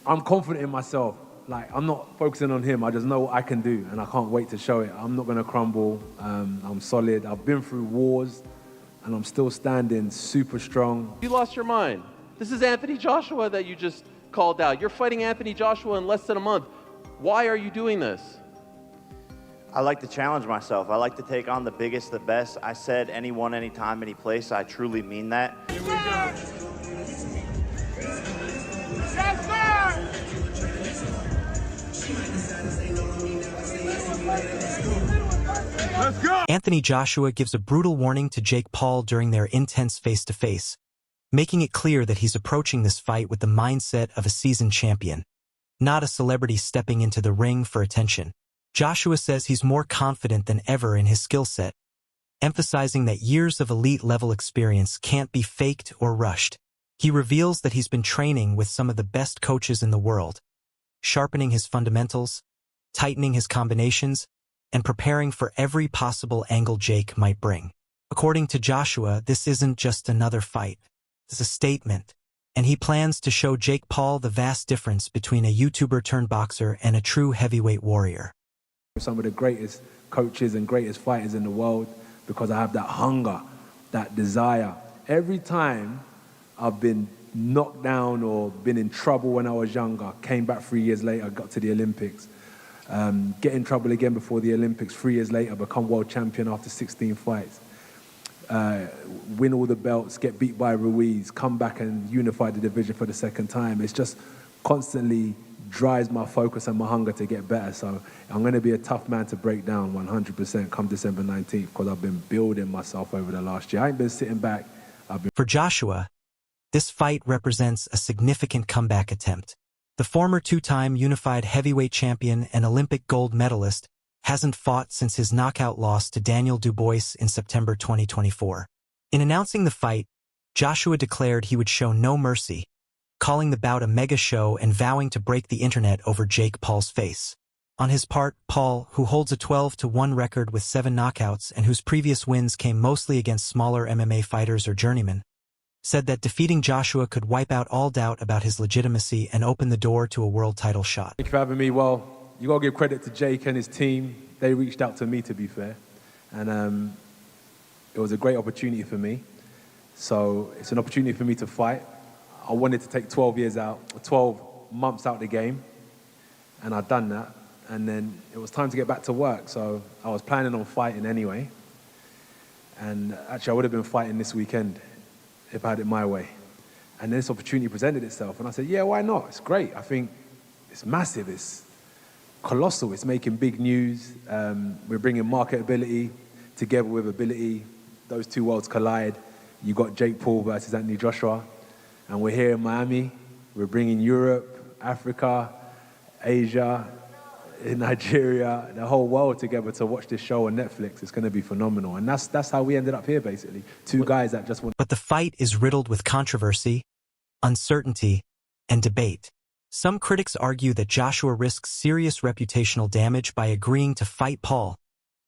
I'm confident in myself. Like, I'm not focusing on him. I just know what I can do, and I can't wait to show it. I'm not going to crumble. I'm solid. I've been through wars, and I'm still standing super strong. You lost your mind. This is Anthony Joshua that you just called out. You're fighting Anthony Joshua in less than a month. Why are you doing this? I like to challenge myself. I like to take on the biggest, the best. I said anyone, anytime, any place. I truly mean that. Here we go. Let's go! Anthony Joshua gives a brutal warning to Jake Paul during their intense face-to-face, making it clear that he's approaching this fight with the mindset of a seasoned champion, not a celebrity stepping into the ring for attention. Joshua says he's more confident than ever in his skill set, emphasizing that years of elite-level experience can't be faked or rushed. He reveals that he's been training with some of the best coaches in the world, sharpening his fundamentals, tightening his combinations, and preparing for every possible angle Jake might bring. According to Joshua, this isn't just another fight. It's a statement, and he plans to show Jake Paul the vast difference between a YouTuber-turned-boxer and a true heavyweight warrior. Some of the greatest coaches and greatest fighters in the world, because I have that hunger, that desire. Every time I've been knocked down or been in trouble when I was younger, came back 3 years later, got to the Olympics, get in trouble again before the Olympics, 3 years later, become world champion after 16 fights, win all the belts, get beat by Ruiz, come back and unify the division for the second time. It's just constantly drives my focus and my hunger to get better. So I'm going to be a tough man to break down 100% come December 19th, because I've been building myself over the last year. I ain't been sitting back. For Joshua, this fight represents a significant comeback attempt. The former two-time unified heavyweight champion and Olympic gold medalist hasn't fought since his knockout loss to Daniel Dubois in September 2024. In announcing the fight, Joshua declared he would show no mercy, calling the bout a mega show and vowing to break the internet over Jake Paul's face. On his part, Paul, who holds a 12-1 record with 7 knockouts and whose previous wins came mostly against smaller MMA fighters or journeymen, said that defeating Joshua could wipe out all doubt about his legitimacy and open the door to a world title shot. Thank you for having me. Well, you got to give credit to Jake and his team. They reached out to me, to be fair. And it was a great opportunity for me. So it's an opportunity for me to fight. I wanted to take 12 months out the game, and I'd done that. And then it was time to get back to work, so I was planning on fighting anyway. And actually, I would have been fighting this weekend if I had it my way. And this opportunity presented itself, and I said, yeah, why not? It's great. I think it's massive. It's colossal. It's making big news. We're bringing marketability together with ability. Those two worlds collide. You got Jake Paul versus Anthony Joshua. And we're here in Miami. We're bringing Europe, Africa, Asia, Nigeria, the whole world together to watch this show on Netflix. It's going to be phenomenal. And that's how we ended up here, basically. Two guys that just want... But the fight is riddled with controversy, uncertainty, and debate. Some critics argue that Joshua risks serious reputational damage by agreeing to fight Paul,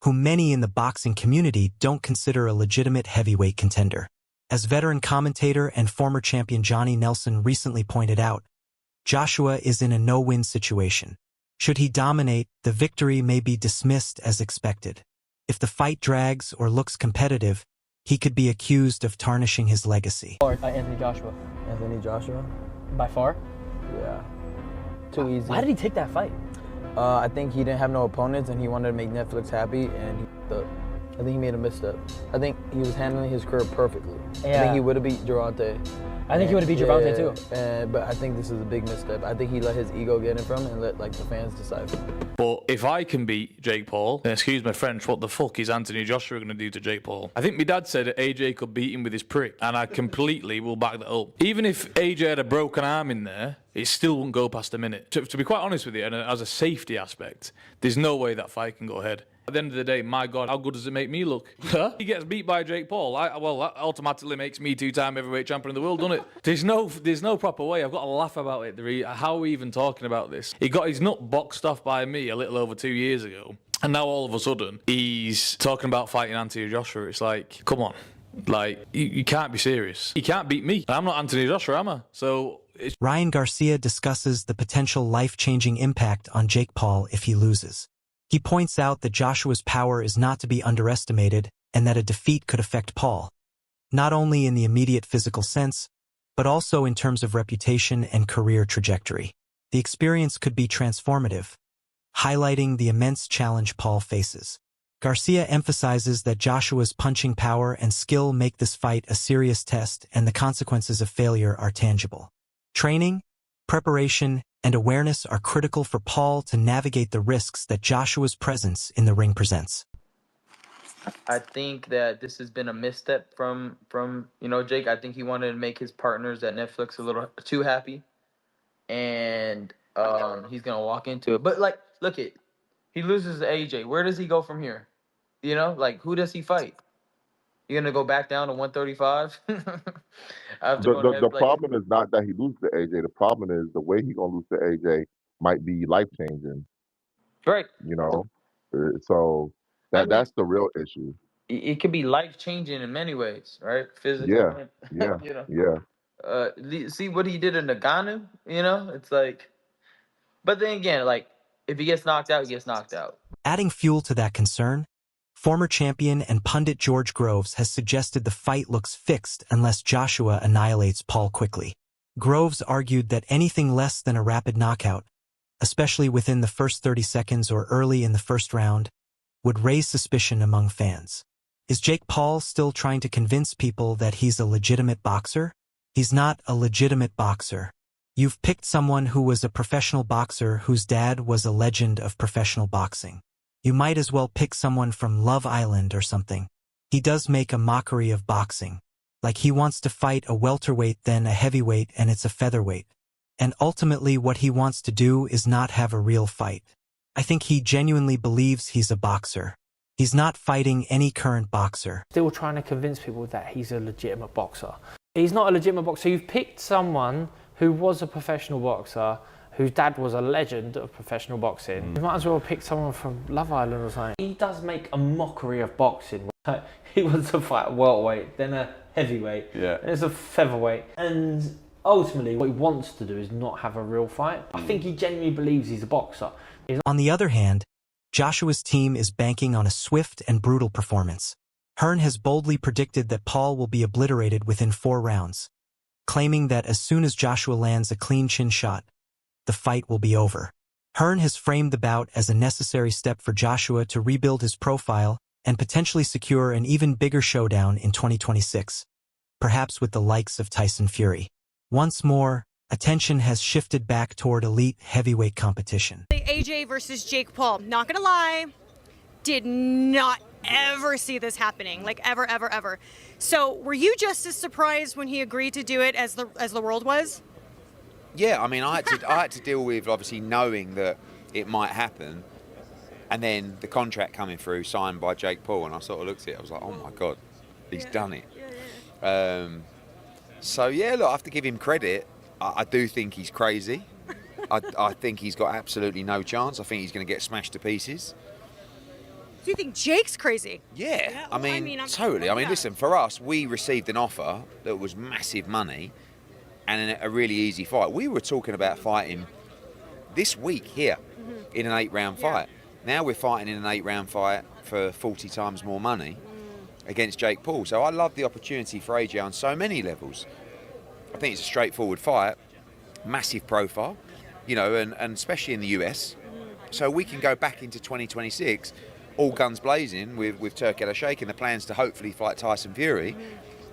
who many in the boxing community don't consider a legitimate heavyweight contender. As veteran commentator and former champion Johnny Nelson recently pointed out, Joshua is in a no-win situation. Should he dominate, the victory may be dismissed as expected. If the fight drags or looks competitive, he could be accused of tarnishing his legacy. Anthony Joshua. Anthony Joshua? By far? Yeah. Too easy. Why did he take that fight? I think he didn't have no opponents and he wanted to make Netflix happy, and I think he made a misstep. I think he was handling his career perfectly. Yeah. I think he would have beat Gervonta. I think he would have beat Gervonta too. But I think this is a big misstep. I think he let his ego get in from him and let the fans decide for him. But if I can beat Jake Paul, then excuse my French, what the fuck is Anthony Joshua going to do to Jake Paul? I think my dad said that AJ could beat him with his prick, and I completely will back that up. Even if AJ had a broken arm in there, it still wouldn't go past a minute. To be quite honest with you, and as a safety aspect, there's no way that fight can go ahead. At the end of the day, my God, how good does it make me look? He gets beat by Jake Paul. Well, that automatically makes me two-time heavyweight champion of the world, doesn't it? There's no proper way. I've got to laugh about it. How are we even talking about this? He got his nut boxed off by me a little over 2 years ago. And now all of a sudden, he's talking about fighting Anthony Joshua. It's like, come on. Like, you can't be serious. You can't beat me. I'm not Anthony Joshua, am I? So Ryan Garcia discusses the potential life-changing impact on Jake Paul if he loses. He points out that Joshua's power is not to be underestimated and that a defeat could affect Paul, not only in the immediate physical sense, but also in terms of reputation and career trajectory. The experience could be transformative, highlighting the immense challenge Paul faces. Garcia emphasizes that Joshua's punching power and skill make this fight a serious test and the consequences of failure are tangible. Training, preparation, and awareness are critical for Paul to navigate the risks that Joshua's presence in the ring presents. I think that this has been a misstep from Jake. I think he wanted to make his partners at Netflix a little too happy, and he's gonna walk into it. But like, look it, he loses to AJ. Where does he go from here? Who does he fight? You gonna go back down to 135? After The problem is not that he loses to AJ. The problem is the way he's gonna lose to AJ might be life changing. right? So that's the real issue. It could be life changing in many ways, right? Physical. Yeah, yeah, yeah. See what he did in Nagano. It's like, but then again, like if he gets knocked out, he gets knocked out. Adding fuel to that concern, former champion and pundit George Groves has suggested the fight looks fixed unless Joshua annihilates Paul quickly. Groves argued that anything less than a rapid knockout, especially within the first 30 seconds or early in the first round, would raise suspicion among fans. Is Jake Paul still trying to convince people that he's a legitimate boxer? He's not a legitimate boxer. You've picked someone who was a professional boxer whose dad was a legend of professional boxing. You might as well pick someone from Love Island or something. He does make a mockery of boxing. Like he wants to fight a welterweight then a heavyweight and it's a featherweight. And ultimately what he wants to do is not have a real fight. I think he genuinely believes he's a boxer. He's not fighting any current boxer. Still trying to convince people that he's a legitimate boxer. He's not a legitimate boxer. You've picked someone who was a professional boxer, whose dad was a legend of professional boxing. You might as well pick someone from Love Island or something. He does make a mockery of boxing. He wants to fight a welterweight, then a heavyweight, then it's a featherweight. And ultimately what he wants to do is not have a real fight. I think he genuinely believes he's a boxer. On the other hand, Joshua's team is banking on a swift and brutal performance. Hearn has boldly predicted that Paul will be obliterated within 4 rounds, claiming that as soon as Joshua lands a clean chin shot, the fight will be over. Hearn has framed the bout as a necessary step for Joshua to rebuild his profile and potentially secure an even bigger showdown in 2026, perhaps with the likes of Tyson Fury. Once more, attention has shifted back toward elite heavyweight competition. AJ versus Jake Paul. Not gonna lie, did not ever see this happening, like ever, ever, ever. So were you just as surprised when he agreed to do it as the world was? Yeah, I mean, I had to deal with obviously knowing that it might happen, and then the contract coming through signed by Jake Paul, and I sort of looked at it. I was like, oh my god, he's done it. So yeah, look, I have to give him credit. I do think he's crazy. I think he's got absolutely no chance. I think he's going to get smashed to pieces. Do you think Jake's crazy? Yeah, I mean, totally. I mean, listen, for us, we received an offer that was massive money and a really easy fight. We were talking about fighting this week here in an 8-round fight. Now we're fighting in an 8-round fight for 40 times more money against Jake Paul. So I love the opportunity for AJ on so many levels. I think it's a straightforward fight, massive profile, and especially in the US. So we can go back into 2026 all guns blazing with Turk El-Sheikh, and the plans to hopefully fight Tyson Fury.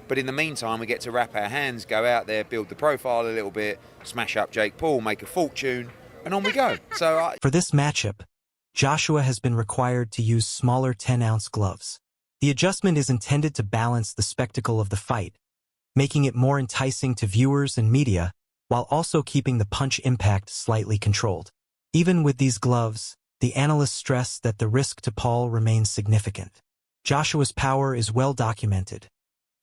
But in the meantime, we get to wrap our hands, go out there, build the profile a little bit, smash up Jake Paul, make a fortune, and on we go. For this matchup, Joshua has been required to use smaller 10-ounce gloves. The adjustment is intended to balance the spectacle of the fight, making it more enticing to viewers and media, while also keeping the punch impact slightly controlled. Even with these gloves, the analysts stress that the risk to Paul remains significant. Joshua's power is well documented,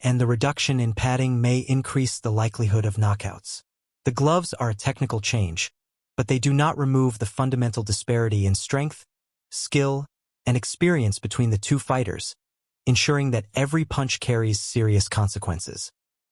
and the reduction in padding may increase the likelihood of knockouts. The gloves are a technical change, but they do not remove the fundamental disparity in strength, skill, and experience between the two fighters, ensuring that every punch carries serious consequences.